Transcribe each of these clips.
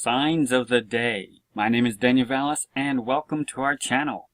Signs of the Day. My name is Daniel Vallis and welcome to our channel.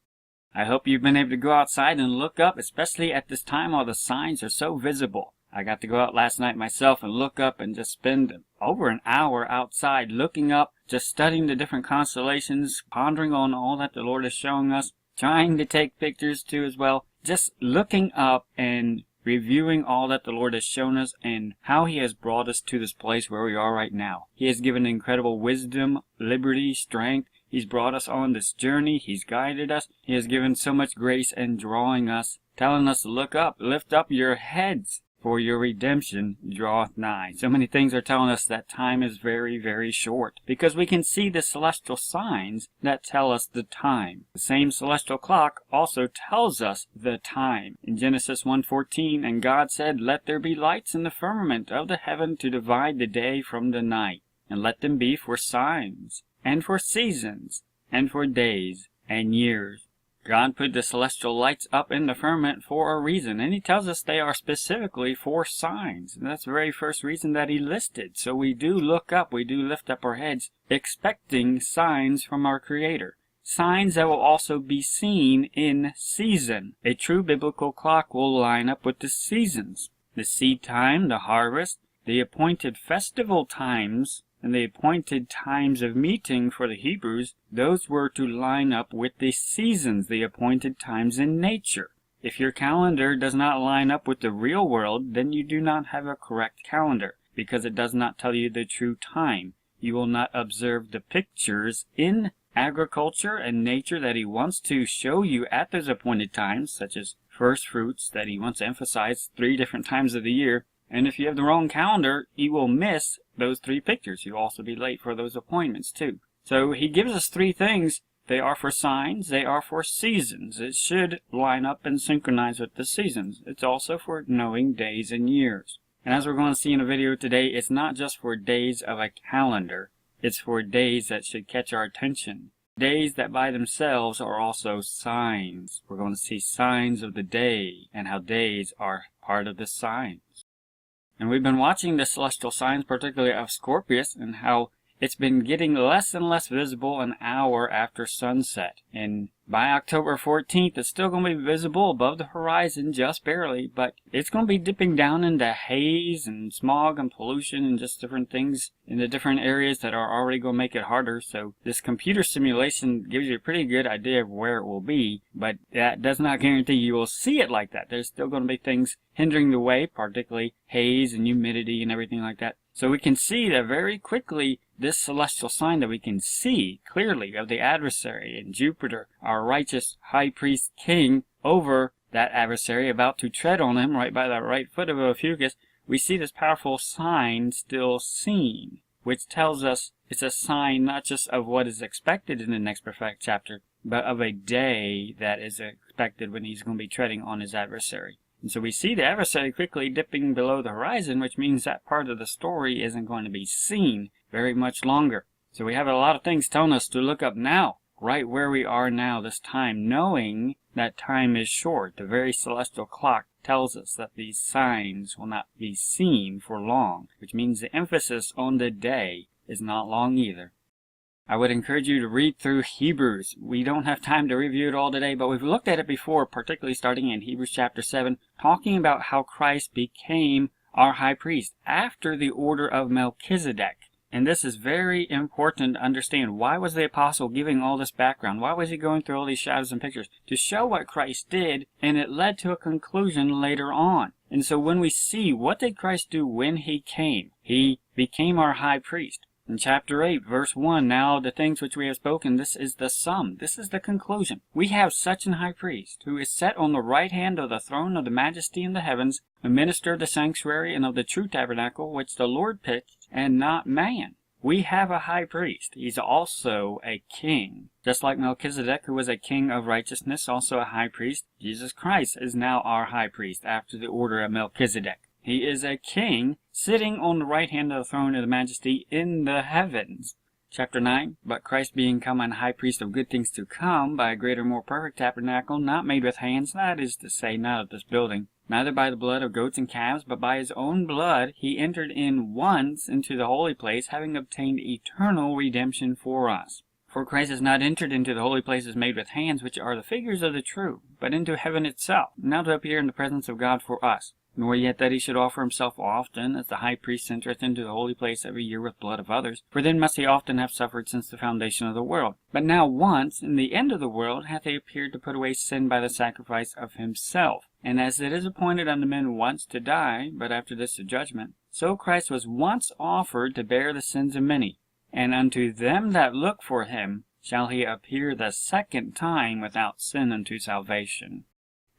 I hope you've been able to go outside and look up, especially at this time while the signs are so visible. I got to go out last night myself and look up and just spend over an hour outside looking up, just studying the different constellations, pondering on all that the Lord is showing us, trying to take pictures too as well, just looking up and reviewing all that the Lord has shown us and how He has brought us to this place where we are right now. He has given incredible wisdom, liberty, strength. He's brought us on this journey. He's guided us. He has given so much grace and drawing us, telling us to look up, lift up your heads, for your redemption draweth nigh. So many things are telling us that time is very, very short, because we can see the celestial signs that tell us the time. The same celestial clock also tells us the time. In Genesis 1:14, and God said, Let there be lights in the firmament of the heaven to divide the day from the night, and let them be for signs, and for seasons, and for days and years. God put the celestial lights up in the firmament for a reason, and He tells us they are specifically for signs. And that's the very first reason that He listed. So we do look up, we do lift up our heads, expecting signs from our Creator. Signs that will also be seen in season. A true biblical clock will line up with the seasons. The seed time, the harvest, the appointed festival times, and the appointed times of meeting for the Hebrews, those were to line up with the seasons, the appointed times in nature. If your calendar does not line up with the real world, then you do not have a correct calendar, because it does not tell you the true time. You will not observe the pictures in agriculture and nature that He wants to show you at those appointed times, such as first fruits that He wants to emphasize 3 different times of the year. And if you have the wrong calendar, you will miss those 3 pictures. You'll also be late for those appointments too. So He gives us 3 things. They are for signs. They are for seasons. It should line up and synchronize with the seasons. It's also for knowing days and years. And as we're going to see in the video today, it's not just for days of a calendar. It's for days that should catch our attention. Days that by themselves are also signs. We're going to see signs of the day and how days are part of the signs. And we've been watching the celestial signs, particularly of Scorpius, and how it's been getting less and less visible an hour after sunset. And by October 14th, it's still going to be visible above the horizon, just barely, but it's going to be dipping down into haze and smog and pollution and just different things in the different areas that are already going to make it harder. So this computer simulation gives you a pretty good idea of where it will be, but that does not guarantee you will see it like that. There's still going to be things hindering the way, particularly haze and humidity and everything like that. So we can see that very quickly this celestial sign that we can see clearly of the adversary and Jupiter, our righteous high priest king, over that adversary, about to tread on him right by the right foot of Ophiuchus. We see this powerful sign still seen, which tells us it's a sign not just of what is expected in the next prophetic chapter, but of a day that is expected when He's going to be treading on His adversary. And so we see the adversary quickly dipping below the horizon, which means that part of the story isn't going to be seen very much longer. So we have a lot of things telling us to look up now, right where we are now, this time, knowing that time is short. The very celestial clock tells us that these signs will not be seen for long, which means the emphasis on the day is not long either. I would encourage you to read through Hebrews. We don't have time to review it all today, but we've looked at it before, particularly starting in Hebrews chapter 7, talking about how Christ became our high priest after the order of Melchizedek. And this is very important to understand. Why was the apostle giving all this background? Why was he going through all these shadows and pictures? To show what Christ did, and it led to a conclusion later on. And so when we see what did Christ do when He came, He became our high priest. In chapter 8, verse 1, now the things which we have spoken, this is the sum. This is the conclusion. We have such an high priest, who is set on the right hand of the throne of the majesty in the heavens, a minister of the sanctuary and of the true tabernacle, which the Lord pitched, and not man. We have a high priest. He's also a king. Just like Melchizedek, who was a king of righteousness, also a high priest, Jesus Christ is now our high priest after the order of Melchizedek. He is a king sitting on the right hand of the throne of the majesty in the heavens. Chapter 9, but Christ being come an high priest of good things to come, by a greater more perfect tabernacle, not made with hands, that is to say, not of this building, neither by the blood of goats and calves, but by his own blood he entered in once into the holy place, having obtained eternal redemption for us. For Christ has not entered into the holy places made with hands, which are the figures of the true, but into heaven itself, now to appear in the presence of God for us. Nor yet that he should offer himself often, as the high priest entereth into the holy place every year with blood of others. For then must he often have suffered since the foundation of the world. But now once, in the end of the world, hath he appeared to put away sin by the sacrifice of himself. And as it is appointed unto men once to die, but after this a judgment, so Christ was once offered to bear the sins of many. And unto them that look for him shall he appear the second time without sin unto salvation.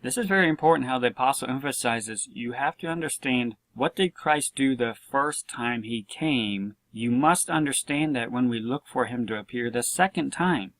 This is very important how the apostle emphasizes you have to understand what did Christ do the first time he came. You must understand that when we look for him to appear the second time,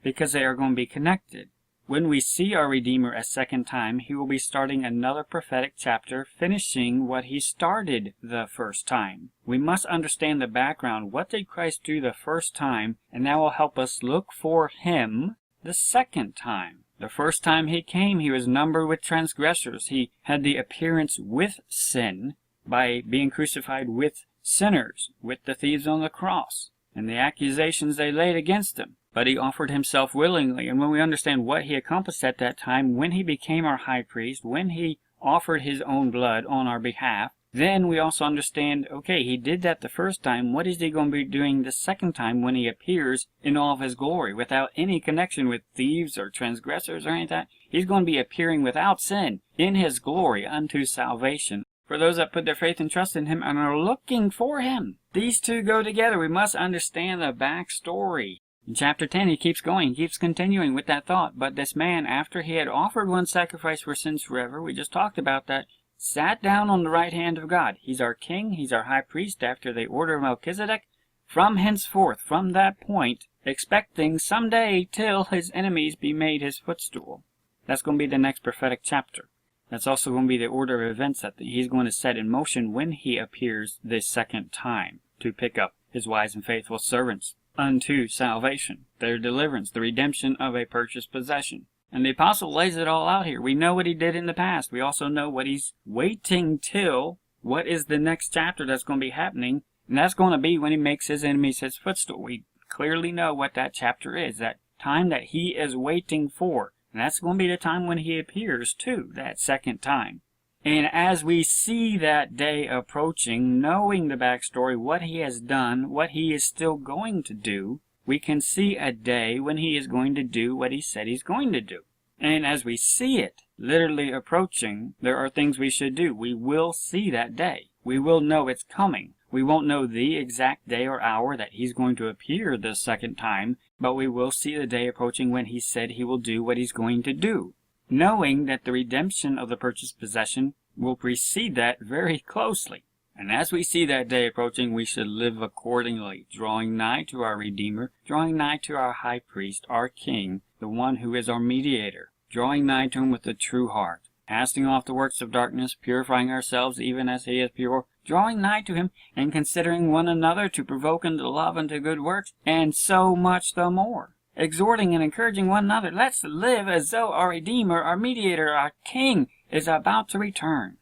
because they are going to be connected. When we see our Redeemer a second time, he will be starting another prophetic chapter, finishing what he started the first time. We must understand the background. What did Christ do the first time? And that will help us look for him the second time. The first time he came, he was numbered with transgressors. He had the appearance with sin by being crucified with sinners, with the thieves on the cross, and the accusations they laid against him. But he offered himself willingly, and when we understand what he accomplished at that time, when he became our high priest, when he offered his own blood on our behalf, then we also understand, okay, he did that the first time. What is he going to be doing the second time when he appears in all of his glory, without any connection with thieves or transgressors or anything like that? He's going to be appearing without sin in his glory unto salvation for those that put their faith and trust in him and are looking for him. These two go together. We must understand the backstory. In chapter 10, he keeps going, he keeps continuing with that thought. But this man, after he had offered one sacrifice for sins forever, we just talked about that, sat down on the right hand of God. He's our king, he's our high priest after the order of Melchizedek. From henceforth, from that point, expecting someday till his enemies be made his footstool. That's going to be the next prophetic chapter. That's also going to be the order of events that he's going to set in motion when he appears this second time to pick up his wise and faithful servants unto salvation, their deliverance, the redemption of a purchased possession. And the apostle lays it all out here. We know what he did in the past. We also know what he's waiting till, what is the next chapter that's going to be happening, and that's going to be when he makes his enemies his footstool. We clearly know what that chapter is, that time that he is waiting for. And that's going to be the time when he appears too, that second time. And as we see that day approaching, knowing the backstory, what he has done, what he is still going to do, we can see a day when he is going to do what he said he's going to do. And as we see it literally approaching, there are things we should do. We will see that day. We will know it's coming. We won't know the exact day or hour that he's going to appear the second time, but we will see the day approaching when he said he will do what he's going to do, knowing that the redemption of the purchased possession will precede that very closely. And as we see that day approaching, we should live accordingly, drawing nigh to our Redeemer, drawing nigh to our high priest, our King, the one who is our mediator, drawing nigh to him with a true heart, casting off the works of darkness, purifying ourselves even as he is pure, drawing nigh to him, and considering one another to provoke unto love and to good works, and so much the more, exhorting and encouraging one another. Let's live as though our Redeemer, our mediator, our King is about to return.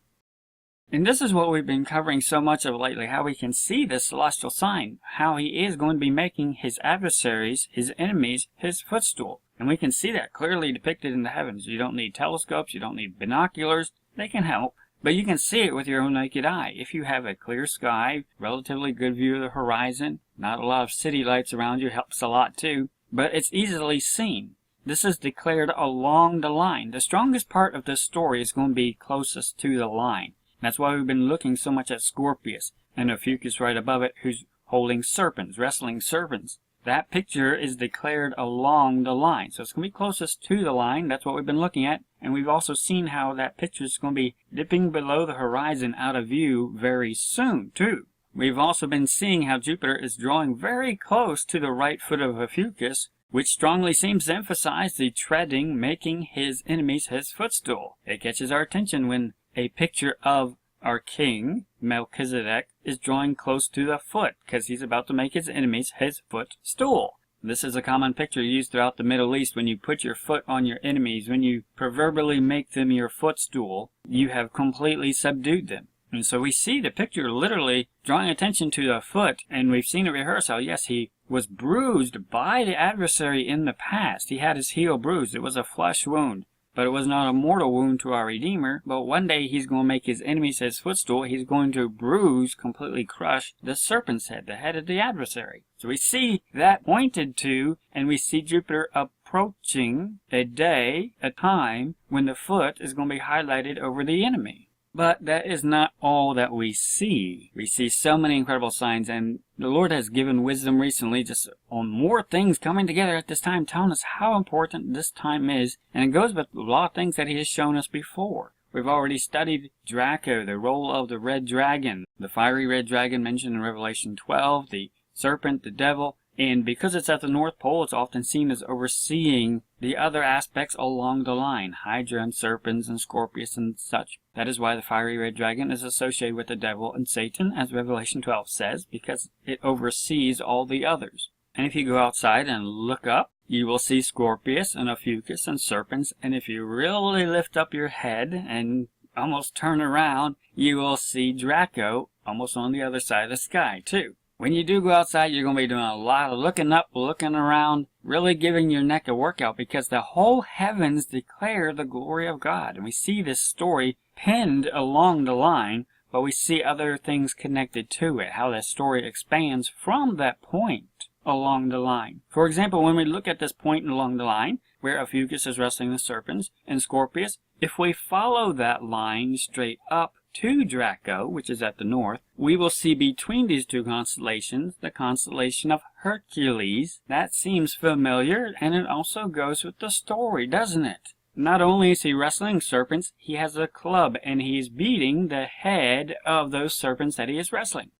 And this is what we've been covering so much of lately, how we can see this celestial sign, how he is going to be making his adversaries, his enemies, his footstool. And we can see that clearly depicted in the heavens. You don't need telescopes, you don't need binoculars, they can help, but you can see it with your own naked eye. If you have a clear sky, relatively good view of the horizon, not a lot of city lights around you helps a lot too, but it's easily seen. This is declared along the line. The strongest part of this story is going to be closest to the line. That's why we've been looking so much at Scorpius and Ophiuchus right above it, who's holding serpents, wrestling serpents. That picture is declared along the line. So it's going to be closest to the line. That's what we've been looking at. And we've also seen how that picture is going to be dipping below the horizon out of view very soon, too. We've also been seeing how Jupiter is drawing very close to the right foot of Ophiuchus, which strongly seems to emphasize the treading, making his enemies his footstool. It catches our attention when a picture of our king, Melchizedek, is drawing close to the foot, because he's about to make his enemies his footstool. This is a common picture used throughout the Middle East. When you put your foot on your enemies, when you proverbially make them your footstool, you have completely subdued them. And so we see the picture literally drawing attention to the foot, and we've seen a rehearsal. Yes, he was bruised by the adversary in the past. He had his heel bruised. It was a flesh wound. But it was not a mortal wound to our Redeemer. But one day he's going to make his enemies his footstool. He's going to bruise, completely crush the serpent's head, the head of the adversary. So we see that pointed to, and we see Jupiter approaching a day, a time, when the foot is going to be highlighted over the enemy. But that is not all that we see. We see so many incredible signs, and the Lord has given wisdom recently just on more things coming together at this time, telling us how important this time is. And it goes with a lot of things that He has shown us before. We've already studied Draco, the role of the red dragon, the fiery red dragon mentioned in Revelation 12, the serpent, the devil. And because it's at the North Pole, it's often seen as overseeing the other aspects along the line, Hydra and serpents and Scorpius and such. That is why the fiery red dragon is associated with the devil and Satan, as Revelation 12 says, because it oversees all the others. And if you go outside and look up, you will see Scorpius and Ophiuchus and serpents. And if you really lift up your head and almost turn around, you will see Draco almost on the other side of the sky too. When you do go outside, you're going to be doing a lot of looking up, looking around, really giving your neck a workout, because the whole heavens declare the glory of God. And we see this story pinned along the line, but we see other things connected to it, how that story expands from that point along the line. For example, when we look at this point along the line, where Ophiuchus is wrestling the serpents and Scorpius, if we follow that line straight up to Draco, which is at the north, we will see between these two constellations the constellation of Hercules. That seems familiar, and it also goes with the story, doesn't it? Not only is he wrestling serpents, he has a club, and he's beating the head of those serpents that he is wrestling.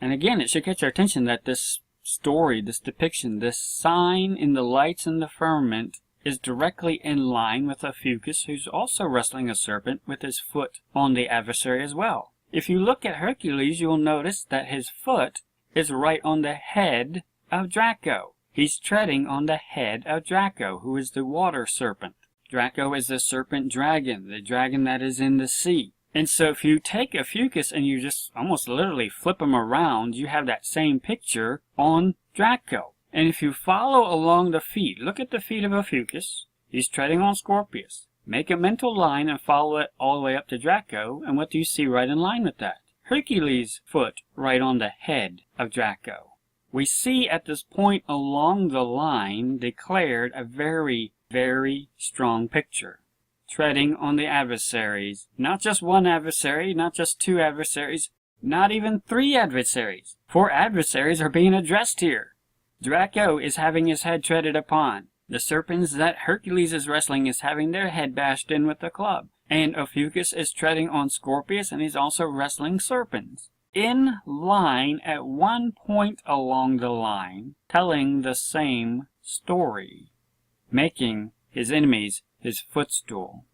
And again, it should catch our attention that this story, this depiction, this sign in the lights in the firmament is directly in line with Ophiuchus, who's also wrestling a serpent with his foot on the adversary as well. If you look at Hercules, you'll notice that his foot is right on the head of Draco. He's treading on the head of Draco, who is the water serpent. Draco is the serpent dragon, the dragon that is in the sea. And so if you take Ophiuchus and you just almost literally flip him around, you have that same picture on Draco. And if you follow along the feet, look at the feet of Ophiuchus. He's treading on Scorpius. Make a mental line and follow it all the way up to Draco, and what do you see right in line with that? Hercules' foot right on the head of Draco. We see at this point along the line declared a very, very strong picture. Treading on the adversaries. Not just one adversary, not just two adversaries, not even three adversaries. 4 adversaries are being addressed here. Draco is having his head treaded upon. The serpents that Hercules is wrestling is having their head bashed in with a club. And Ophiuchus is treading on Scorpius, and he's also wrestling serpents. In line at one point along the line, telling the same story. Making his enemies his footstool.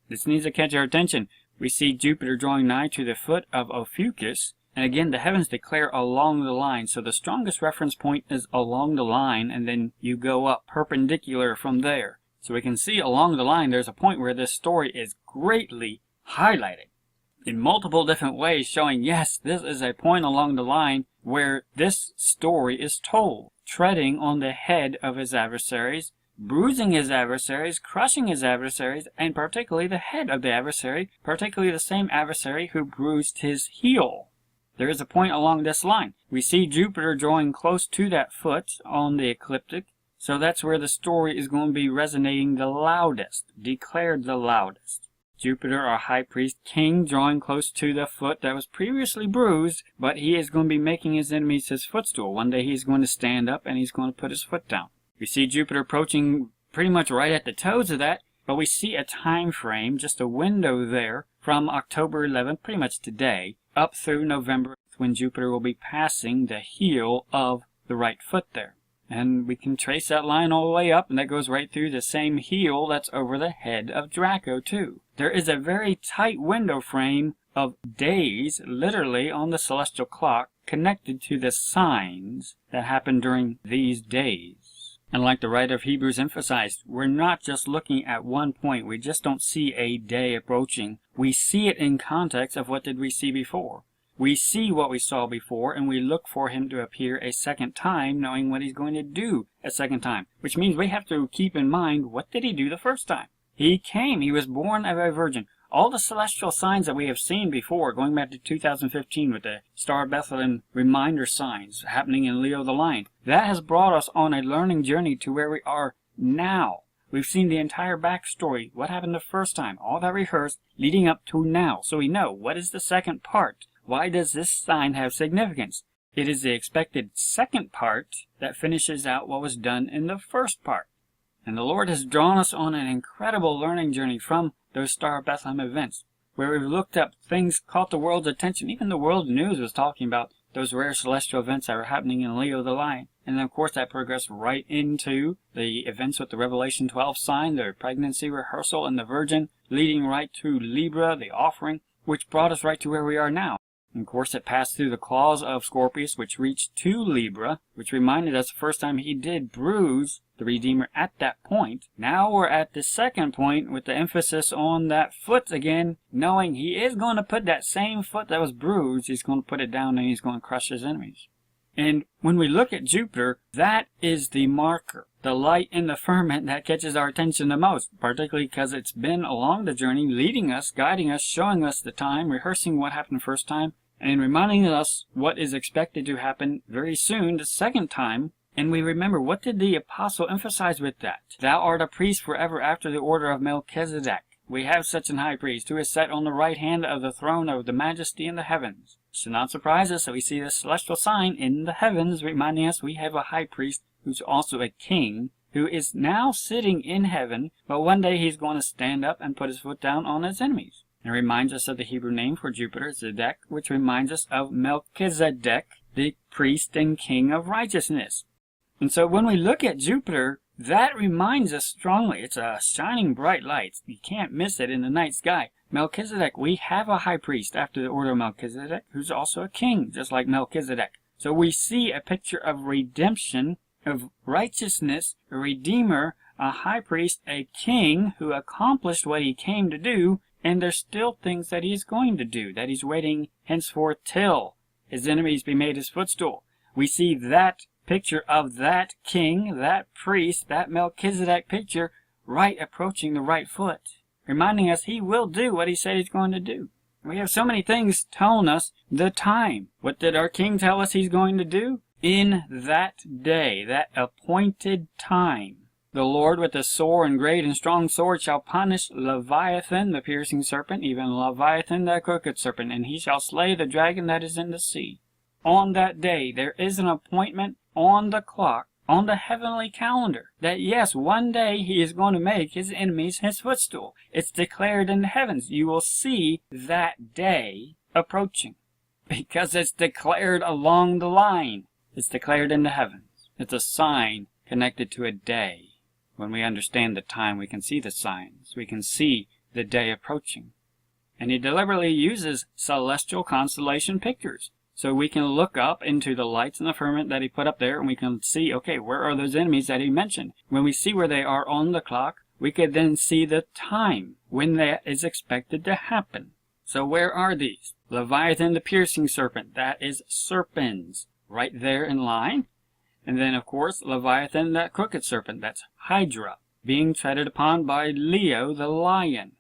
This needs to catch our attention. We see Jupiter drawing nigh to the foot of Ophiuchus. And again, the heavens declare along the line. So the strongest reference point is along the line, and then you go up perpendicular from there. So we can see along the line there's a point where this story is greatly highlighted in multiple different ways, showing, yes, this is a point along the line where this story is told. Treading on the head of his adversaries, bruising his adversaries, crushing his adversaries, and particularly the head of the adversary, particularly the same adversary who bruised his heel. There is a point along this line. We see Jupiter drawing close to that foot on the ecliptic, so that's where the story is going to be resonating the loudest, declared the loudest. Jupiter, our high priest king, drawing close to the foot that was previously bruised, but he is going to be making his enemies his footstool. One day he's going to stand up and he's going to put his foot down. We see Jupiter approaching pretty much right at the toes of that, but we see a time frame, just a window there, from October 11th, pretty much today, up through November, when Jupiter will be passing the heel of the right foot there. And we can trace that line all the way up, and that goes right through the same heel that's over the head of Draco, too. There is a very tight window frame of days, literally, on the celestial clock, connected to the signs that happen during these days. And like the writer of Hebrews emphasized, we're not just looking at one point. We just don't see a day approaching. We see it in context of what did we see before. We see what we saw before, and we look for him to appear a second time, knowing what he's going to do a second time. Which means we have to keep in mind, what did he do the first time? He came. He was born of a virgin. All the celestial signs that we have seen before, going back to 2015 with the Star of Bethlehem reminder signs happening in Leo the Lion, that has brought us on a learning journey to where we are now. We've seen the entire backstory, what happened the first time, all that rehearsed, leading up to now. So we know, what is the second part? Why does this sign have significance? It is the expected second part that finishes out what was done in the first part. And the Lord has drawn us on an incredible learning journey from those Star of Bethlehem events, where we've looked up things, caught the world's attention. Even the world news was talking about those rare celestial events that were happening in Leo the Lion. And then, of course, that progressed right into the events with the Revelation 12 sign, the pregnancy rehearsal, and the Virgin, leading right to Libra, the offering, which brought us right to where we are now. And of course, it passed through the claws of Scorpius, which reached to Libra, which reminded us the first time he did bruise the Redeemer at that point. Now we're at the second point with the emphasis on that foot again, knowing he is going to put that same foot that was bruised, he's going to put it down and he's going to crush his enemies. And when we look at Jupiter, that is the marker, the light in the firmament that catches our attention the most, particularly because it's been along the journey, leading us, guiding us, showing us the time, rehearsing what happened the first time, and reminding us what is expected to happen very soon the second time. And we remember, what did the apostle emphasize with that? Thou art a priest forever after the order of Melchizedek. We have such an high priest who is set on the right hand of the throne of the majesty in the heavens. It should not surprise us that we see this celestial sign in the heavens, reminding us we have a high priest who's also a king, who is now sitting in heaven, but one day he's going to stand up and put his foot down on his enemies. It reminds us of the Hebrew name for Jupiter, Zedek, which reminds us of Melchizedek, the priest and king of righteousness. And so when we look at Jupiter, that reminds us strongly. It's a shining bright light. You can't miss it in the night sky. Melchizedek, we have a high priest after the order of Melchizedek, who's also a king, just like Melchizedek. So we see a picture of redemption, of righteousness, a redeemer, a high priest, a king who accomplished what he came to do, and there's still things that he's going to do, that he's waiting henceforth till his enemies be made his footstool. We see that picture of that king, that priest, that Melchizedek picture right approaching the right foot, reminding us he will do what he said he's going to do. We have so many things telling us the time. What did our king tell us he's going to do? In that day, that appointed time, the Lord with a sore and great and strong sword shall punish Leviathan, the piercing serpent, even Leviathan, the crooked serpent, and he shall slay the dragon that is in the sea. On that day, there is an appointment on the clock, on the heavenly calendar, that yes, one day he is going to make his enemies his footstool. It's declared in the heavens. You will see that day approaching, because it's declared along the line. It's declared in the heavens. It's a sign connected to a day. When we understand the time, we can see the signs. We can see the day approaching. And he deliberately uses celestial constellation pictures. So we can look up into the lights in the firmament that he put up there, and we can see, okay, where are those enemies that he mentioned? When we see where they are on the clock, we could then see the time when that is expected to happen. So where are these? Leviathan, the piercing serpent, that is serpens, right there in line. And then, of course, Leviathan, that crooked serpent, that's Hydra, being treaded upon by Leo the lion.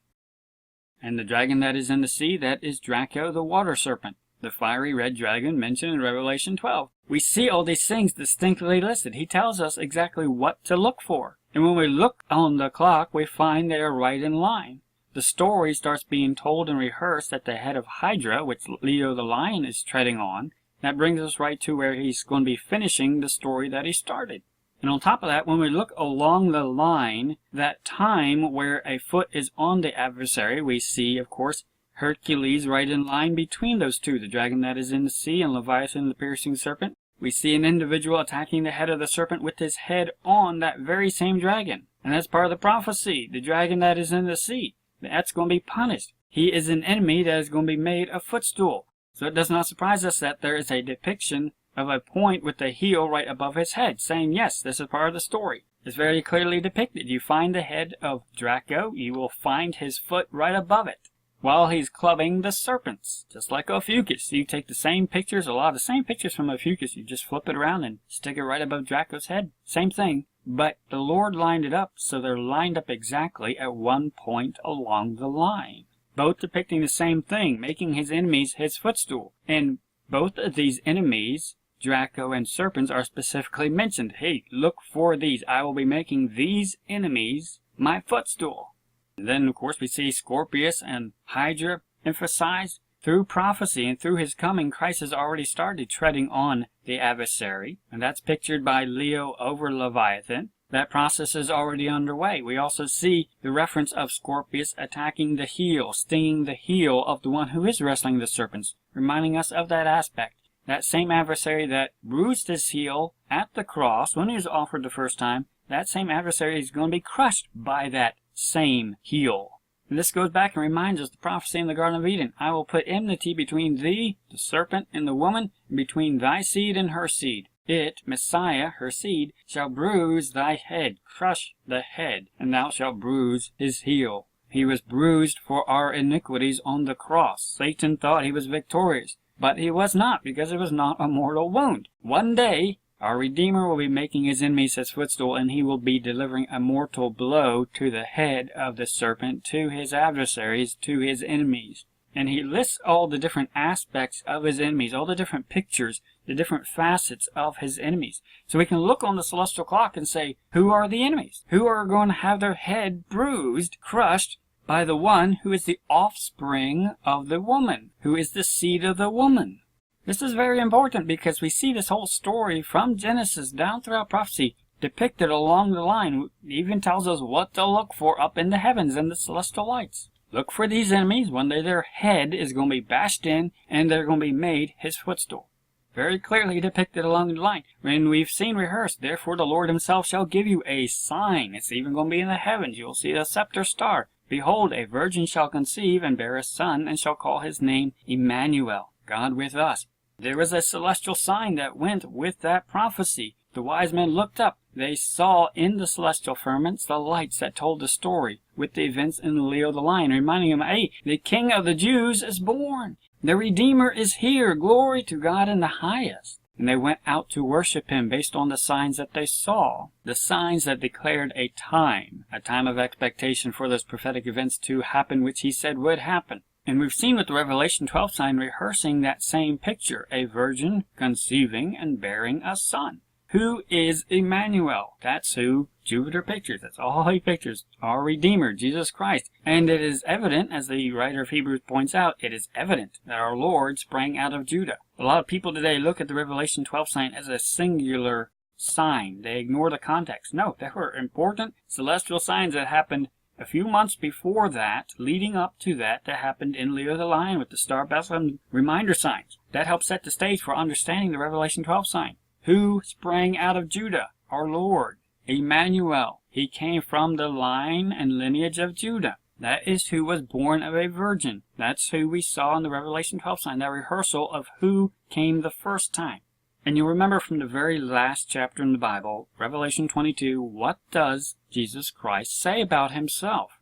And the dragon that is in the sea, that is Draco, the water serpent, the fiery red dragon mentioned in Revelation 12. We see all these things distinctly listed. He tells us exactly what to look for. And when we look on the clock, we find they are right in line. The story starts being told and rehearsed at the head of Hydra, which Leo the lion is treading on. That brings us right to where he's going to be finishing the story that he started. And on top of that, when we look along the line, that time where a foot is on the adversary, we see, of course, Hercules right in line between those two, the dragon that is in the sea and Leviathan, the piercing serpent. We see an individual attacking the head of the serpent with his head on that very same dragon. And that's part of the prophecy, the dragon that is in the sea. That's going to be punished. He is an enemy that is going to be made a footstool. So it does not surprise us that there is a depiction of a point with the heel right above his head, saying, yes, this is part of the story. It's very clearly depicted. You find the head of Draco, you will find his foot right above it, while he's clubbing the serpents, just like Ophiuchus. You take the same pictures, a lot of the same pictures from Ophiuchus, you just flip it around and stick it right above Draco's head. Same thing, but the Lord lined it up so they're lined up exactly at one point along the line, both depicting the same thing, making his enemies his footstool. And both of these enemies, Draco and serpents, are specifically mentioned. Hey, look for these. I will be making these enemies my footstool. And then, of course, we see Scorpius and Hydra emphasized. Through prophecy and through his coming, Christ has already started treading on the adversary, and that's pictured by Leo over Leviathan. That process is already underway. We also see the reference of Scorpius attacking the heel, stinging the heel of the one who is wrestling the serpents, reminding us of that aspect. That same adversary that bruised his heel at the cross when he was offered the first time, that same adversary is going to be crushed by that same heel. And this goes back and reminds us the prophecy in the Garden of Eden. I will put enmity between thee, the serpent, and the woman, and between thy seed and her seed. It, Messiah, her seed, shall bruise thy head, crush the head, and thou shalt bruise his heel. He was bruised for our iniquities on the cross. Satan thought he was victorious, but he was not, because it was not a mortal wound. One day, our Redeemer will be making his enemies his footstool, and he will be delivering a mortal blow to the head of the serpent, to his adversaries, to his enemies. And he lists all the different aspects of his enemies, all the different pictures, the different facets of his enemies. So we can look on the celestial clock and say, who are the enemies? Who are going to have their head bruised, crushed, by the one who is the offspring of the woman, who is the seed of the woman? This is very important because we see this whole story from Genesis down throughout prophecy depicted along the line. It even tells us what to look for up in the heavens and the celestial lights. Look for these enemies. One day their head is going to be bashed in and they're going to be made his footstool. Very clearly depicted along the line. And we've seen rehearsed, therefore the Lord himself shall give you a sign. It's even going to be in the heavens. You'll see the scepter star. Behold, a virgin shall conceive and bear a son, and shall call his name Emmanuel, God with us. There was a celestial sign that went with that prophecy. The wise men looked up. They saw in the celestial firmaments the lights that told the story with the events in Leo the Lion, reminding them, hey, the King of the Jews is born. The Redeemer is here. Glory to God in the highest. And they went out to worship him based on the signs that they saw. The signs that declared a time of expectation for those prophetic events to happen which he said would happen. And we've seen with the Revelation 12 sign rehearsing that same picture, a virgin conceiving and bearing a son. Who is Emmanuel? That's who Jupiter pictures. That's all he pictures. Our Redeemer, Jesus Christ. And it is evident, as the writer of Hebrews points out, it is evident that our Lord sprang out of Judah. A lot of people today look at the Revelation 12 sign as a singular sign. They ignore the context. No, there were important celestial signs that happened a few months before that, leading up to that happened in Leo the Lion with the Star Bethlehem reminder signs. That helps set the stage for understanding the Revelation 12 sign. Who sprang out of Judah? Our Lord, Emmanuel. He came from the line and lineage of Judah. That is who was born of a virgin. That's who we saw in the Revelation 12 sign, that rehearsal of who came the first time. And you'll remember from the very last chapter in the Bible, Revelation 22, what does Jesus Christ say about himself?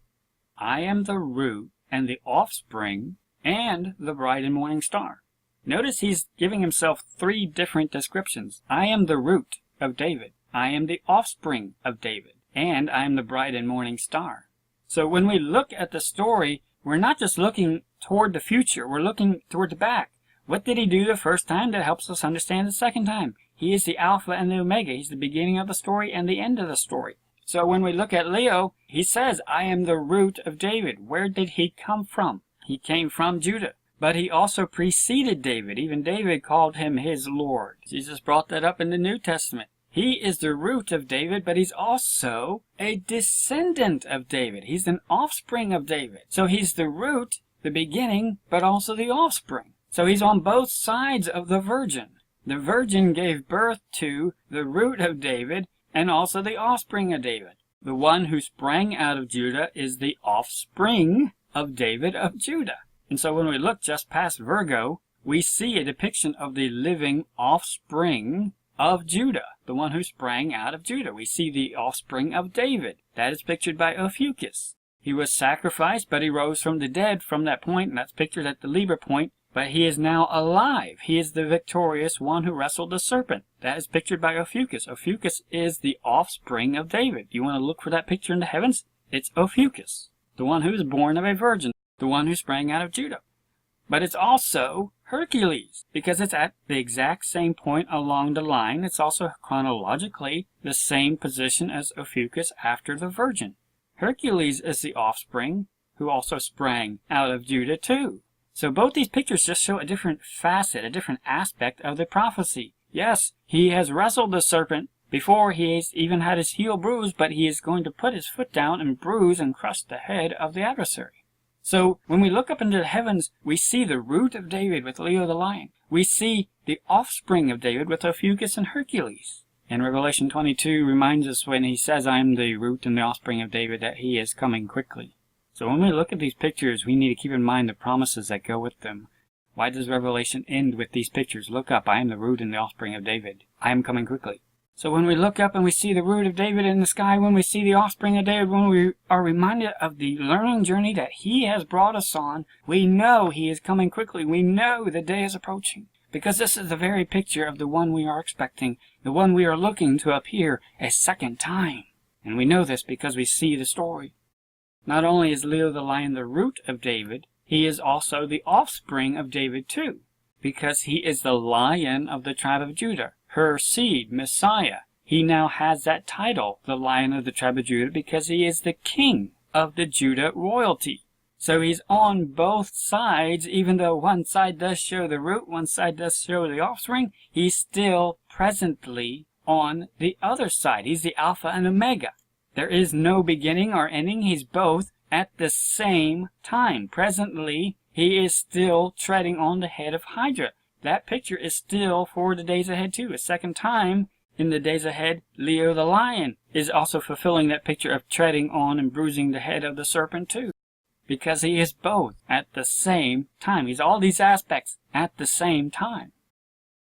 I am the root and the offspring and the bright and morning star. Notice he's giving himself three different descriptions. I am the root of David. I am the offspring of David. And I am the bright and morning star. So when we look at the story, we're not just looking toward the future. We're looking toward the back. What did he do the first time that helps us understand the second time? He is the Alpha and the Omega. He's the beginning of the story and the end of the story. So when we look at Leo, he says, I am the root of David. Where did he come from? He came from Judah. But he also preceded David. Even David called him his Lord. Jesus brought that up in the New Testament. He is the root of David, but he's also a descendant of David. He's an offspring of David. So he's the root, the beginning, but also the offspring. So he's on both sides of the virgin. The virgin gave birth to the root of David and also the offspring of David. The one who sprang out of Judah is the offspring of David of Judah. And so when we look just past Virgo, we see a depiction of the living offspring of Judah, the one who sprang out of Judah. We see the offspring of David. That is pictured by Ophiuchus. He was sacrificed, but he rose from the dead from that point, and that's pictured at the Liber point. But he is now alive. He is the victorious one who wrestled the serpent. That is pictured by Ophiuchus. Ophiuchus is the offspring of David. You want to look for that picture in the heavens? It's Ophiuchus, the one who was born of a virgin, the one who sprang out of Judah. But it's also Hercules, because it's at the exact same point along the line. It's also chronologically the same position as Ophiuchus after the virgin. Hercules is the offspring who also sprang out of Judah too. So both these pictures just show a different facet, a different aspect of the prophecy. Yes, he has wrestled the serpent before he has even had his heel bruised, but he is going to put his foot down and bruise and crush the head of the adversary. So when we look up into the heavens, we see the root of David with Leo the lion. We see the offspring of David with Ophiuchus and Hercules. And Revelation 22 reminds us when he says, I am the root and the offspring of David, that he is coming quickly. So when we look at these pictures, we need to keep in mind the promises that go with them. Why does Revelation end with these pictures? Look up, I am the root and the offspring of David. I am coming quickly. So when we look up and we see the root of David in the sky, when we see the offspring of David, when we are reminded of the learning journey that he has brought us on, we know he is coming quickly. We know the day is approaching. Because this is the very picture of the one we are expecting, the one we are looking to appear a second time. And we know this because we see the story. Not only is Leo the lion the root of David, he is also the offspring of David too, because he is the lion of the tribe of Judah, her seed, Messiah. He now has that title, the Lion of the tribe of Judah, because he is the king of the Judah royalty. So he's on both sides. Even though one side does show the root, one side does show the offspring, he's still presently on the other side. He's the Alpha and Omega. There is no beginning or ending. He's both at the same time. Presently, he is still treading on the head of Hydra. That picture is still for the days ahead too. A second time in the days ahead, Leo the lion is also fulfilling that picture of treading on and bruising the head of the serpent too. Because he is both at the same time. He's all these aspects at the same time.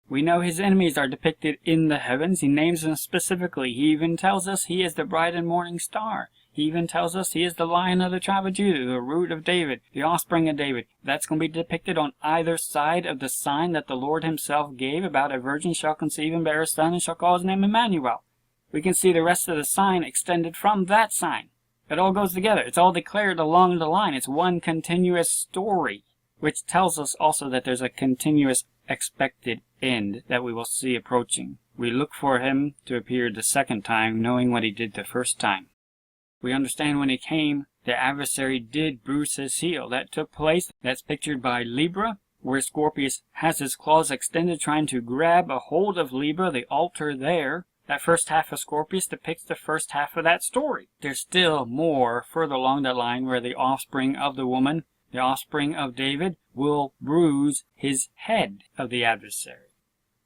We know his enemies are depicted in the heavens. He names them specifically. He even tells us he is the bright and morning star. He even tells us he is the lion of the tribe of Judah, the root of David, the offspring of David. That's going to be depicted on either side of the sign that the Lord himself gave about a virgin shall conceive and bear a son and shall call his name Emmanuel. We can see the rest of the sign extended from that sign. It all goes together. It's all declared along the line. It's one continuous story, which tells us also that there's a continuous expected end that we will see approaching. We look for him to appear the second time, knowing what he did the first time. We understand when he came, the adversary did bruise his heel. That took place. That's pictured by Libra, where Scorpius has his claws extended trying to grab a hold of Libra, the altar there. That first half of Scorpius depicts the first half of that story. There's still more further along that line where the offspring of the woman, the offspring of David, will bruise his head of the adversary.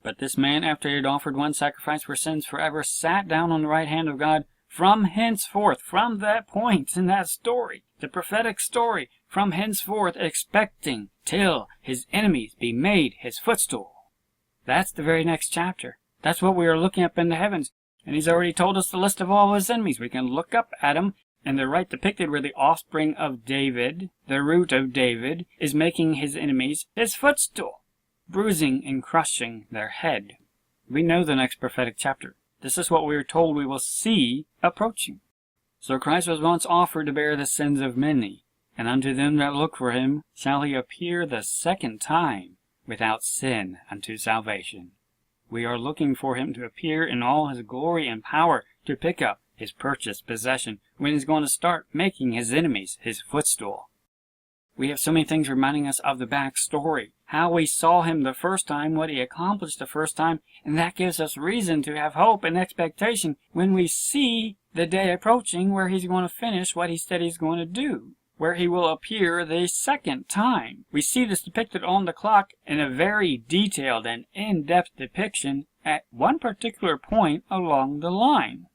But this man, after he had offered one sacrifice for sins forever, sat down on the right hand of God. From henceforth, from that point in that story, the prophetic story, from henceforth expecting till his enemies be made his footstool. That's the very next chapter. That's what we are looking up in the heavens. And he's already told us the list of all his enemies. We can look up at them, and they're right depicted where the offspring of David, the root of David, is making his enemies his footstool, bruising and crushing their head. We know the next prophetic chapter. This is what we are told we will see approaching. So Christ was once offered to bear the sins of many, and unto them that look for him shall he appear the second time without sin unto salvation. We are looking for him to appear in all his glory and power to pick up his purchased possession when he's going to start making his enemies his footstool. We have so many things reminding us of the backstory, how we saw him the first time, what he accomplished the first time, and that gives us reason to have hope and expectation when we see the day approaching where he's going to finish what he said he's going to do, where he will appear the second time. We see this depicted on the clock in a very detailed and in-depth depiction at one particular point along the line.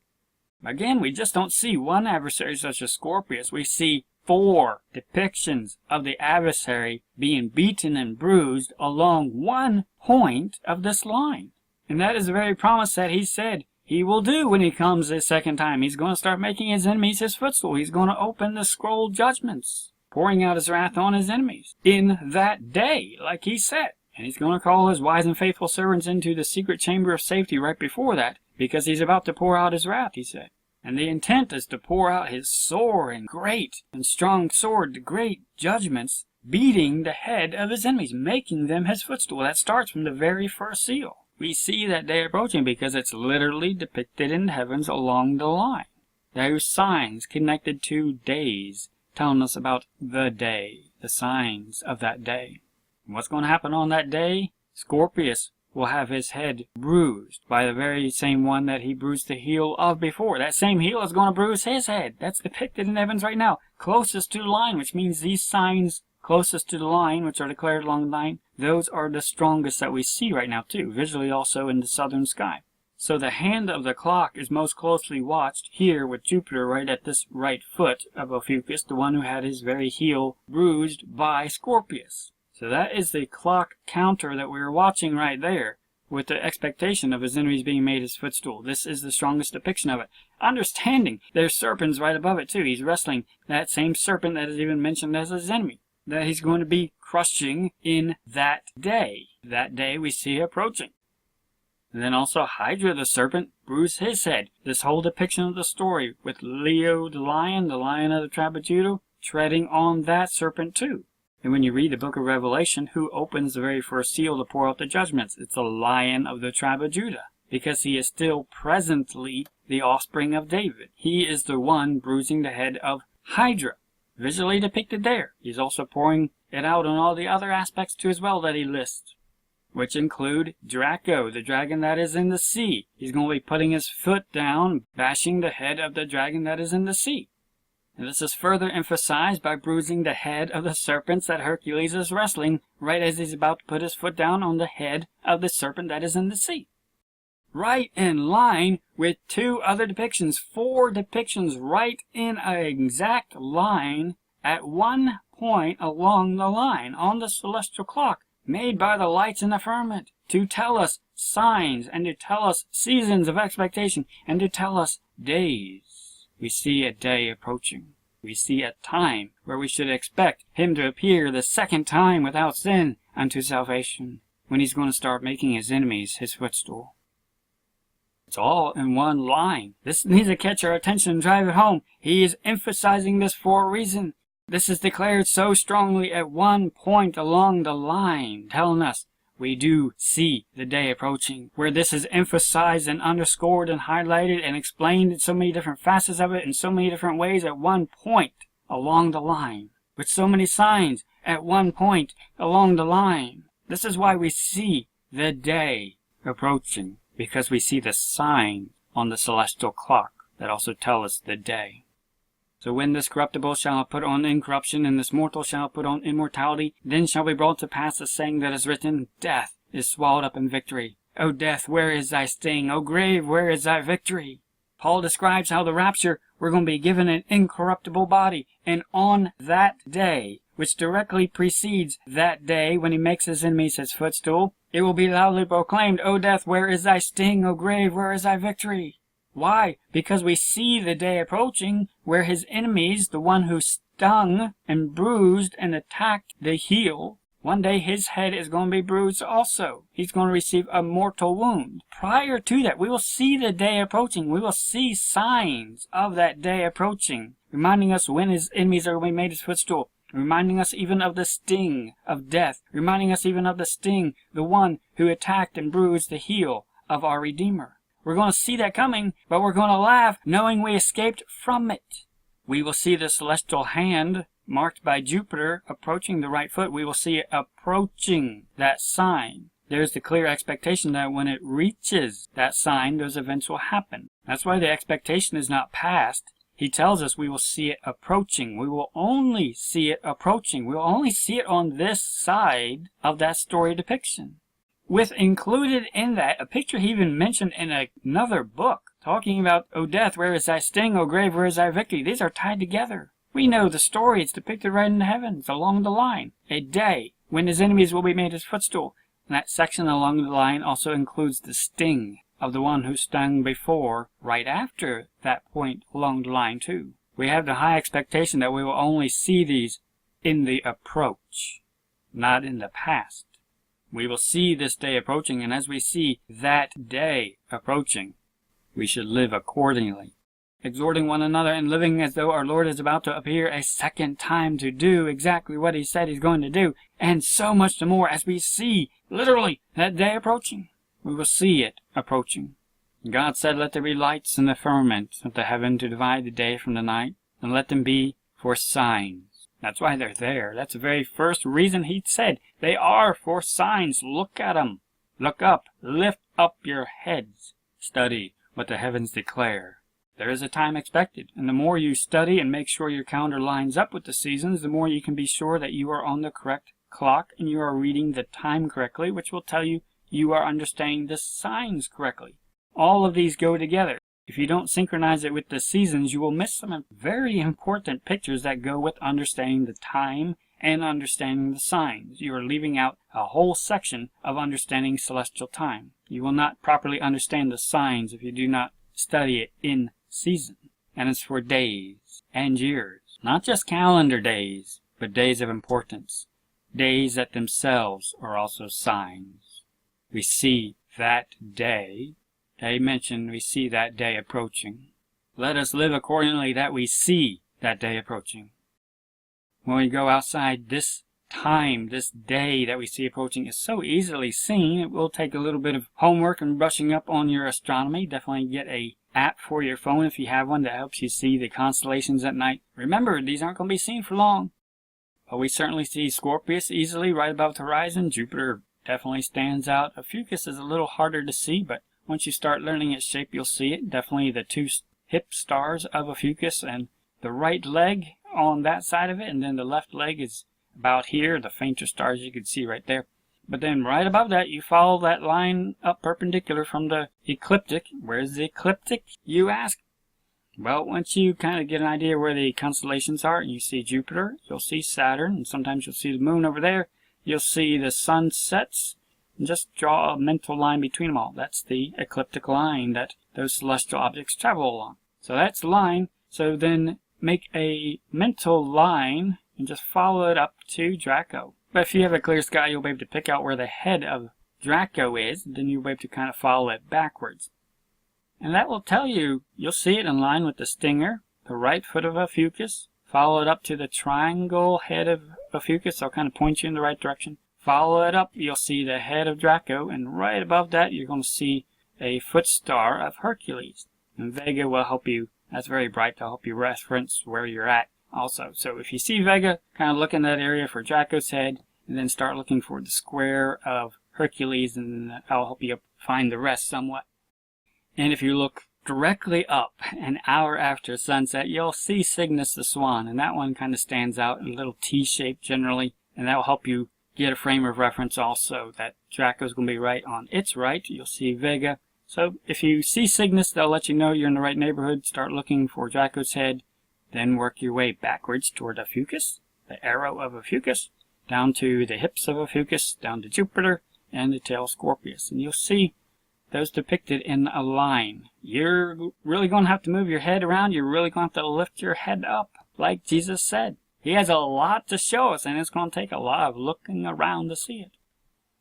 Again, we just don't see one adversary such as Scorpius. We see 4 depictions of the adversary being beaten and bruised along one point of this line. And that is the very promise that he said he will do when he comes the second time. He's going to start making his enemies his footstool. He's going to open the scroll judgments, pouring out his wrath on his enemies in that day, like he said. And he's going to call his wise and faithful servants into the secret chamber of safety right before that, because he's about to pour out his wrath, he said. And the intent is to pour out his sore and great and strong sword, the great judgments, beating the head of his enemies, making them his footstool. That starts from the very first seal. We see that day approaching because it's literally depicted in the heavens along the line. There are signs connected to days, telling us about the day, the signs of that day. And what's going to happen on that day? Scorpius will have his head bruised by the very same one that he bruised the heel of before. That same heel is going to bruise his head. That's depicted in the heavens right now, closest to the line, which means these signs closest to the line, which are declared along the line, those are the strongest that we see right now too, visually also in the southern sky. So the hand of the clock is most closely watched here with Jupiter right at this right foot of Ophiuchus, the one who had his very heel bruised by Scorpius. So that is the clock counter that we are watching right there, with the expectation of his enemies being made his footstool. This is the strongest depiction of it. Understanding there's serpents right above it too. He's wrestling that same serpent that is even mentioned as his enemy, that he's going to be crushing in that day. That day we see approaching. And then also Hydra the serpent bruised his head. This whole depiction of the story with Leo the lion of the tribe of Judah, treading on that serpent too. And when you read the book of Revelation, who opens the very first seal to pour out the judgments? It's the Lion of the tribe of Judah, because he is still presently the offspring of David. He is the one bruising the head of Hydra, visually depicted there. He's also pouring it out on all the other aspects too as well that he lists, which include Draco, the dragon that is in the sea. He's going to be putting his foot down, bashing the head of the dragon that is in the sea. And this is further emphasized by bruising the head of the serpents that Hercules is wrestling right as he's about to put his foot down on the head of the serpent that is in the sea. Right in line with 2 other depictions, 4 depictions right in an exact line at one point along the line on the celestial clock made by the lights in the firmament to tell us signs and to tell us seasons of expectation and to tell us days. We see a day approaching. We see a time where we should expect him to appear the second time without sin unto salvation, when he's going to start making his enemies his footstool. It's all in one line. This needs to catch our attention and drive it home. He is emphasizing this for a reason. This is declared so strongly at one point along the line, telling us we do see the day approaching, where this is emphasized and underscored and highlighted and explained in so many different facets of it in so many different ways at one point along the line, with so many signs at one point along the line. This is why we see the day approaching, because we see the sign on the celestial clock that also tell us the day. So when this corruptible shall put on incorruption, and this mortal shall put on immortality, then shall be brought to pass the saying that is written, Death is swallowed up in victory. O death, where is thy sting? O grave, where is thy victory? Paul describes how the rapture, we're going to be given an incorruptible body, and on that day, which directly precedes that day when he makes his enemies his footstool, it will be loudly proclaimed, O death, where is thy sting? O grave, where is thy victory? Why? Because we see the day approaching where his enemies, the one who stung and bruised and attacked the heel, one day his head is going to be bruised also. He's going to receive a mortal wound. Prior to that, we will see the day approaching. We will see signs of that day approaching, reminding us when his enemies are going to be made his footstool, reminding us even of the sting of death, reminding us even of the sting, the one who attacked and bruised the heel of our Redeemer. We're going to see that coming, but we're going to laugh knowing we escaped from it. We will see the celestial hand marked by Jupiter approaching the right foot. We will see it approaching that sign. There's the clear expectation that when it reaches that sign, those events will happen. That's why the expectation is not past. He tells us we will see it approaching. We will only see it approaching. We will only see it on this side of that story depiction. With included in that a picture he even mentioned in another book, talking about, O death, where is thy sting? O grave, where is thy victory? These are tied together. We know the story. It's depicted right in the heavens, along the line. A day when his enemies will be made his footstool. And that section along the line also includes the sting of the one who stung before, right after that point along the line too. We have the high expectation that we will only see these in the approach, not in the past. We will see this day approaching, and as we see that day approaching, we should live accordingly, exhorting one another and living as though our Lord is about to appear a second time to do exactly what he said he's going to do, and so much the more as we see, literally, that day approaching. We will see it approaching. God said, "Let there be lights in the firmament of the heaven to divide the day from the night, and let them be for signs." That's why they're there. That's the very first reason he said they are for signs. Look at them. Look up. Lift up your heads. Study what the heavens declare. There is a time expected, and the more you study and make sure your calendar lines up with the seasons, the more you can be sure that you are on the correct clock and you are reading the time correctly, which will tell you you are understanding the signs correctly. All of these go together. If you don't synchronize it with the seasons, you will miss some very important pictures that go with understanding the time and understanding the signs. You are leaving out a whole section of understanding celestial time. You will not properly understand the signs if you do not study it in season. And it's for days and years. Not just calendar days, but days of importance. Days that themselves are also signs. We see that day. They mentioned we see that day approaching. Let us live accordingly that we see that day approaching. When we go outside, this time, this day that we see approaching is so easily seen. It will take a little bit of homework and brushing up on your astronomy. Definitely get a app for your phone if you have one that helps you see the constellations at night. Remember, these aren't going to be seen for long. But we certainly see Scorpius easily right above the horizon. Jupiter definitely stands out. Ophiuchus is a little harder to see, but once you start learning its shape, you'll see it. Definitely the two hip stars of Ophiuchus, and the right leg on that side of it, and then the left leg is about here. The fainter stars you can see right there. But then right above that, you follow that line up perpendicular from the ecliptic. Where's the ecliptic, you ask? Well, once you kind of get an idea where the constellations are, and you see Jupiter, you'll see Saturn, and sometimes you'll see the moon over there. You'll see the sun sets, and just draw a mental line between them all. That's the ecliptic line that those celestial objects travel along. So that's the line. So then make a mental line and just follow it up to Draco. But if you have a clear sky, you'll be able to pick out where the head of Draco is, and then you'll be able to kind of follow it backwards. And that will tell you, you'll see it in line with the stinger, the right foot of Ophiuchus. Follow it up to the triangle head of Ophiuchus. I'll kind of point you in the right direction. Follow it up, you'll see the head of Draco, and right above that you're going to see a foot star of Hercules. And Vega will help you. That's very bright to help you reference where you're at also. So if you see Vega, kind of look in that area for Draco's head, and then start looking for the square of Hercules, and I'll help you find the rest somewhat. And if you look directly up an hour after sunset, you'll see Cygnus the Swan, and that one kind of stands out in a little T shape generally, and that will help you get a frame of reference also that Draco's going to be right on its right. You'll see Vega. So if you see Cygnus, they'll let you know you're in the right neighborhood. Start looking for Draco's head, then work your way backwards toward Ophiuchus, the arrow of Ophiuchus, down to the hips of Ophiuchus, down to Jupiter, and the tail Scorpius. And you'll see those depicted in a line. You're really going to have to move your head around. You're really going to have to lift your head up, like Jesus said. He has a lot to show us, and it's going to take a lot of looking around to see it.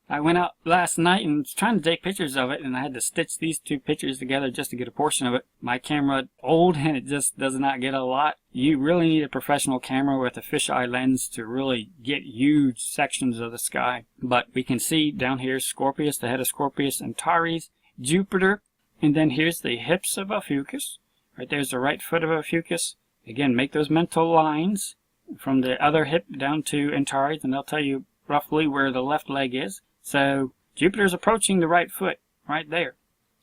I went out last night and was trying to take pictures of it, and I had to stitch these two pictures together just to get a portion of it. My camera old, and it just does not get a lot. You really need a professional camera with a fisheye lens to really get huge sections of the sky. But we can see down here Scorpius, the head of Scorpius, Antares, Jupiter, and then here's the hips of Ophiuchus. Right there's the right foot of Ophiuchus. Again, make those mental lines from the other hip down to Antares, and they'll tell you roughly where the left leg is. So Jupiter's approaching the right foot right there.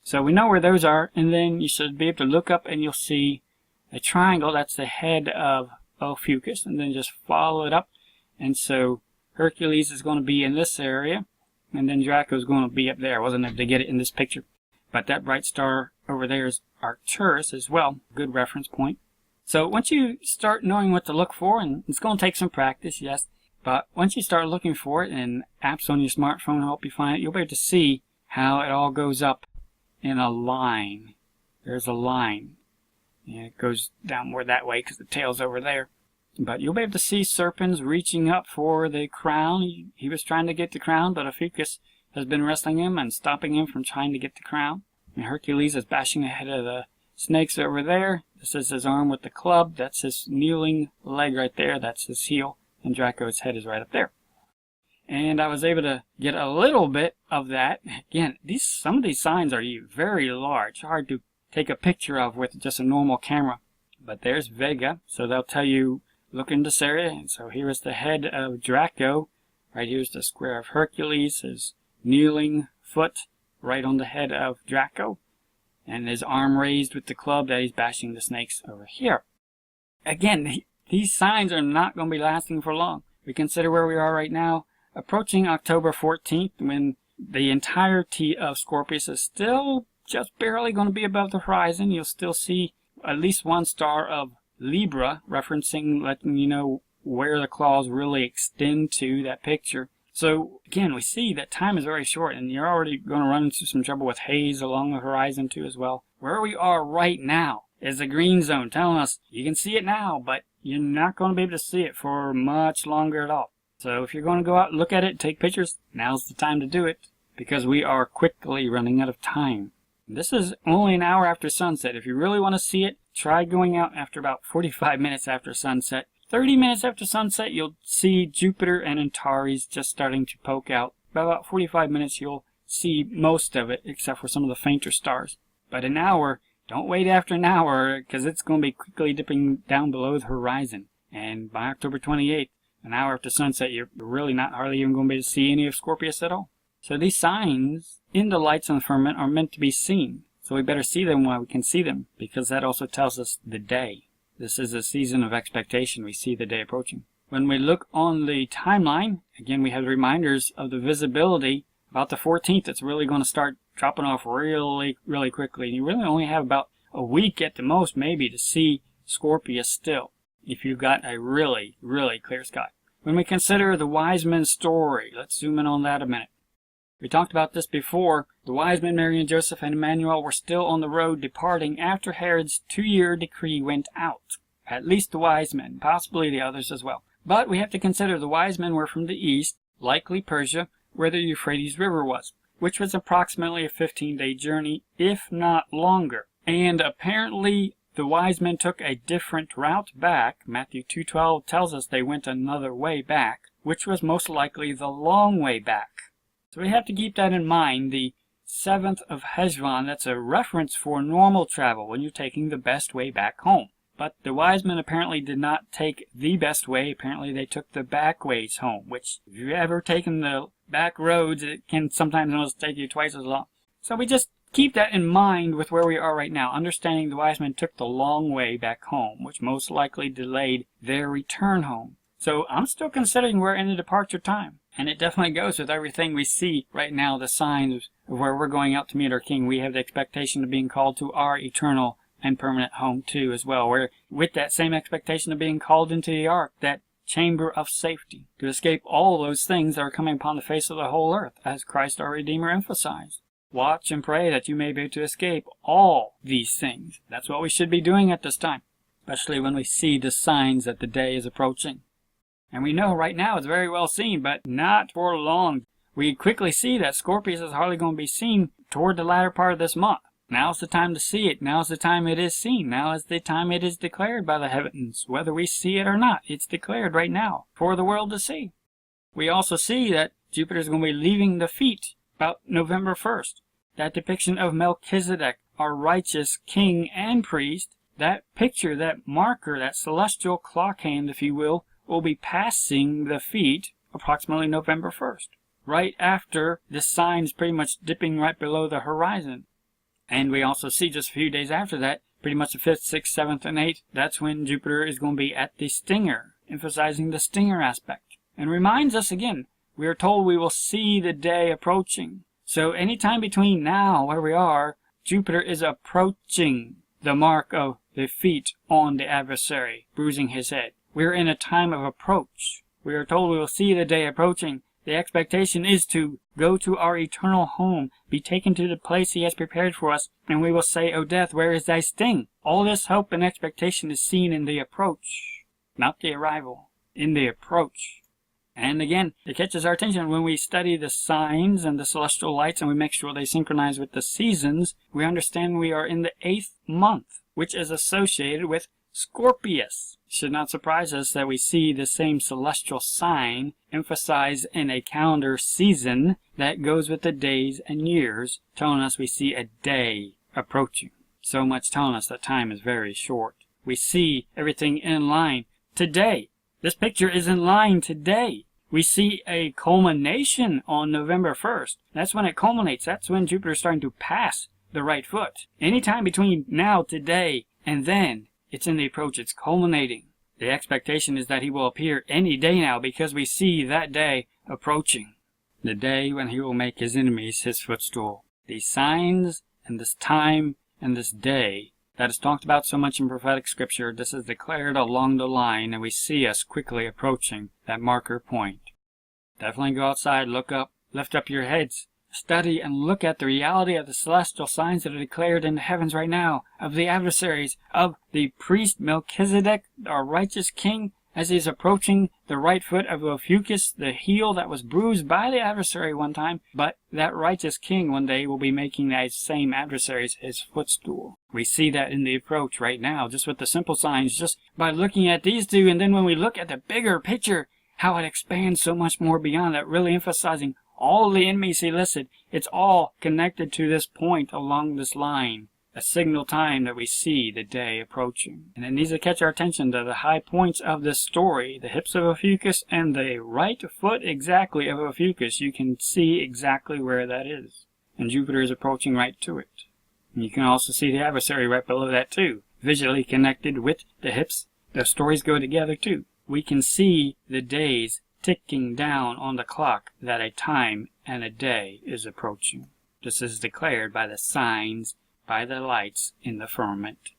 So we know where those are, and then you should be able to look up and you'll see a triangle. That's the head of Ophiuchus, and then just follow it up. And so Hercules is going to be in this area, and then Draco is going to be up there. I wasn't able to get it in this picture. But that bright star over there is Arcturus as well. Good reference point. So once you start knowing what to look for, and it's going to take some practice, yes, but once you start looking for it, and apps on your smartphone help you find it, you'll be able to see how it all goes up in a line. There's a line. And it goes downward that way because the tail's over there. But you'll be able to see serpents reaching up for the crown. He was trying to get the crown, but Ophiuchus has been wrestling him and stopping him from trying to get the crown. And Hercules is bashing the head of the snakes over there. This is his arm with the club. That's his kneeling leg right there. That's his heel. And Draco's head is right up there. And I was able to get a little bit of that. Again, some of these signs are very large. Hard to take a picture of with just a normal camera. But there's Vega. So they'll tell you, look in this area. And so here is the head of Draco. Right here's the square of Hercules. His kneeling foot right on the head of Draco. And his arm raised with the club that he's bashing the snakes over here. Again, these signs are not going to be lasting for long. We consider where we are right now, approaching October 14th, when the entirety of Scorpius is still just barely going to be above the horizon. You'll still see at least one star of Libra, referencing, letting you know where the claws really extend to that picture. So again, we see that time is very short, and you're already going to run into some trouble with haze along the horizon too as well. Where we are right now is a green zone telling us you can see it now, but you're not going to be able to see it for much longer at all. So if you're going to go out and look at it, take pictures, now's the time to do it, because we are quickly running out of time. This is only an hour after sunset. If you really want to see it, try going out after about 45 minutes after sunset. 30 minutes after sunset, you'll see Jupiter and Antares just starting to poke out. By about 45 minutes, you'll see most of it, except for some of the fainter stars. But an hour, don't wait after an hour, because it's going to be quickly dipping down below the horizon. And by October 28th, an hour after sunset, you're really not hardly even going to be able to see any of Scorpius at all. So these signs in the lights on the firmament are meant to be seen. So we better see them while we can see them, because that also tells us the day. This is a season of expectation. We see the day approaching. When we look on the timeline, again, we have reminders of the visibility. About the 14th, it's really going to start dropping off really, really quickly. You really only have about a week at the most, maybe, to see Scorpius still, if you've got a really, really clear sky. When we consider the wise men's story, let's zoom in on that a minute. We talked about this before. The wise men, Mary and Joseph and Emmanuel, were still on the road departing after Herod's 2-year decree went out. At least the wise men, possibly the others as well. But we have to consider the wise men were from the east, likely Persia, where the Euphrates River was, which was approximately a 15-day journey, if not longer. And apparently the wise men took a different route back. Matthew 2:12 tells us they went another way back, which was most likely the long way back. So we have to keep that in mind. The 7th of Heshvan, that's a reference for normal travel when you're taking the best way back home. But the wise men apparently did not take the best way. Apparently they took the back ways home, which if you've ever taken the back roads, it can sometimes almost take you twice as long. So we just keep that in mind with where we are right now, understanding the wise men took the long way back home, which most likely delayed their return home. So I'm still considering we're in the departure time. And it definitely goes with everything we see right now, the signs of where we're going out to meet our King. We have the expectation of being called to our eternal and permanent home too as well. We're with that same expectation of being called into the ark, that chamber of safety, to escape all those things that are coming upon the face of the whole earth, as Christ our Redeemer emphasized. Watch and pray that you may be able to escape all these things. That's what we should be doing at this time, especially when we see the signs that the day is approaching. And we know right now it's very well seen, but not for long. We quickly see that Scorpius is hardly going to be seen toward the latter part of this month. Now's the time to see it. Now's the time it is seen. Now is the time it is declared by the heavens. Whether we see it or not, it's declared right now for the world to see. We also see that Jupiter is going to be leaving the feet about November 1st. That depiction of Melchizedek, our righteous king and priest, that picture, that marker, that celestial clock hand, if you will be passing the feet approximately November 1st, right after the sign is pretty much dipping right below the horizon. And we also see just a few days after that, pretty much the 5th, 6th, 7th, and 8th, that's when Jupiter is going to be at the stinger, emphasizing the stinger aspect. And reminds us again, we are told we will see the day approaching. So anytime between now, where we are, Jupiter is approaching. the mark of the feet on the adversary, bruising his head. We are in a time of approach. We are told we will see the day approaching. The expectation is to go to our eternal home, be taken to the place he has prepared for us, and we will say, O death, where is thy sting? All this hope and expectation is seen in the approach, not the arrival, in the approach. And again, it catches our attention when we study the signs and the celestial lights and we make sure they synchronize with the seasons. We understand we are in the 8th month, which is associated with Scorpius. It should not surprise us that we see the same celestial sign emphasized in a calendar season that goes with the days and years, telling us we see a day approaching. So much telling us that time is very short. We see everything in line today. This picture is in line today. We see a culmination on November 1st. That's when it culminates. That's when Jupiter is starting to pass the right foot. Anytime between now, today, and then, it's in the approach. It's culminating. The expectation is that he will appear any day now because we see that day approaching. The day when he will make his enemies his footstool. These signs and this time and this day that is talked about so much in prophetic scripture, this is declared along the line, and we see us quickly approaching that marker point. Definitely go outside, look up, lift up your heads, study and look at the reality of the celestial signs that are declared in the heavens right now, of the adversaries, of the priest Melchizedek, our righteous king, as he's approaching the right foot of Ophiuchus, the heel that was bruised by the adversary one time, but that righteous king one day will be making those same adversaries his footstool. We see that in the approach right now, just with the simple signs, just by looking at these two, and then when we look at the bigger picture, how it expands so much more beyond that, really emphasizing all the enemies he listed. It's all connected to this point along this line. A signal time that we see the day approaching. And it needs to catch our attention to the high points of this story, the hips of Ophiuchus and the right foot exactly of Ophiuchus. You can see exactly where that is. And Jupiter is approaching right to it. And you can also see the adversary right below that too, visually connected with the hips. The stories go together too. We can see the days ticking down on the clock that a time and a day is approaching. This is declared by the signs, by the lights in the firmament.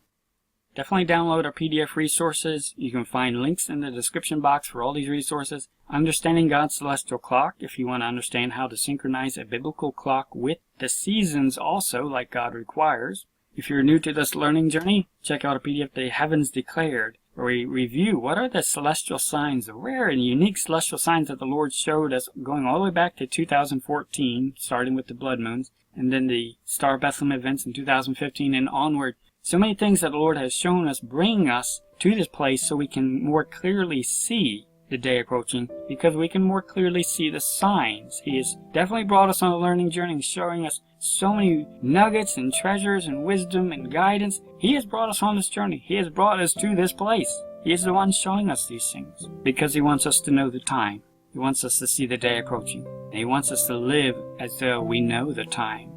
Definitely download our PDF resources. You can find links in the description box for all these resources. Understanding God's Celestial Clock, if you want to understand how to synchronize a biblical clock with the seasons also, like God requires. If you're new to this learning journey, check out a PDF, The Heavens Declared, where we review what are the celestial signs, the rare and unique celestial signs that the Lord showed us going all the way back to 2014, starting with the blood moons, and then the Star of Bethlehem events in 2015 and onward. So many things that the Lord has shown us, bringing us to this place so we can more clearly see the day approaching, because we can more clearly see the signs. He has definitely brought us on a learning journey, showing us so many nuggets and treasures and wisdom and guidance. He has brought us on this journey. He has brought us to this place. He is the one showing us these things because he wants us to know the time. He wants us to see the day approaching. And he wants us to live as though we know the time.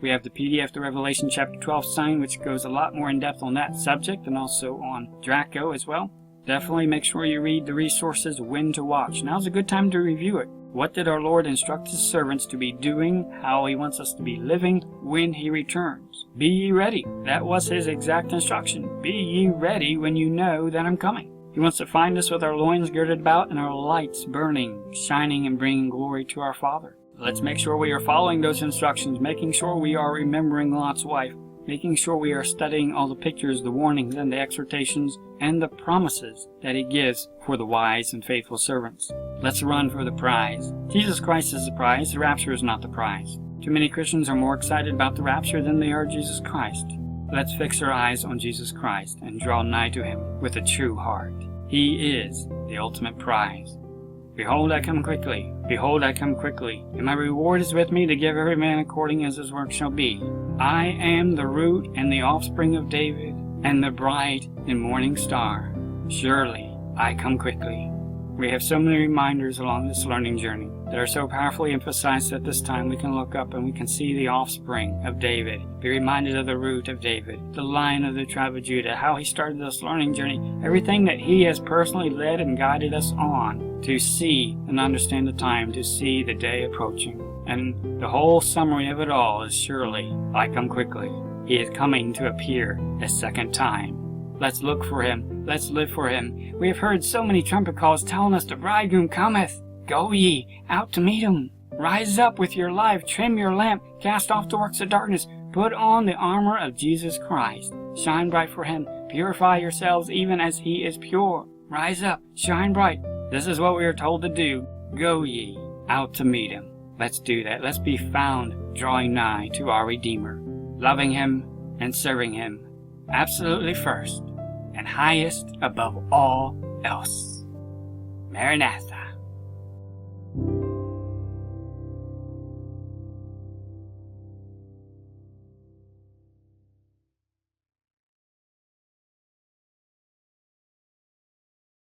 We have the PDF, the Revelation chapter 12 sign, which goes a lot more in depth on that subject and also on Draco as well. Definitely make sure you read the resources, when to watch. Now's a good time to review it. What did our Lord instruct his servants to be doing? How he wants us to be living when he returns? Be ye ready. That was his exact instruction. Be ye ready when you know that I'm coming. He wants to find us with our loins girded about and our lights burning, shining and bringing glory to our Father. Let's make sure we are following those instructions, making sure we are remembering Lot's wife, making sure we are studying all the pictures, the warnings, and the exhortations, and the promises that he gives for the wise and faithful servants. Let's run for the prize. Jesus Christ is the prize. The rapture is not the prize. Too many Christians are more excited about the rapture than they are Jesus Christ. Let's fix our eyes on Jesus Christ and draw nigh to him with a true heart. He is the ultimate prize. Behold, I come quickly. Behold, I come quickly. And my reward is with me to give every man according as his work shall be. I am the root and the offspring of David, and the bright and morning star. Surely I come quickly. We have so many reminders along this learning journey that are so powerfully emphasized at this time. We can look up and we can see the offspring of David, be reminded of the root of David, the Lion of the tribe of Judah, how he started this learning journey, everything that he has personally led and guided us on to see and understand the time, to see the day approaching. And the whole summary of it all is surely I come quickly. He is coming to appear a second time. Let's look for him. Let's live for him. We have heard so many trumpet calls telling us the bridegroom cometh. Go ye out to meet him. Rise up with your life. Trim your lamp. Cast off the works of darkness. Put on the armor of Jesus Christ. Shine bright for him. Purify yourselves even as he is pure. Rise up. Shine bright. This is what we are told to do. Go ye out to meet him. Let's do that. Let's be found drawing nigh to our Redeemer, loving him and serving him absolutely first and highest above all else. Maranatha.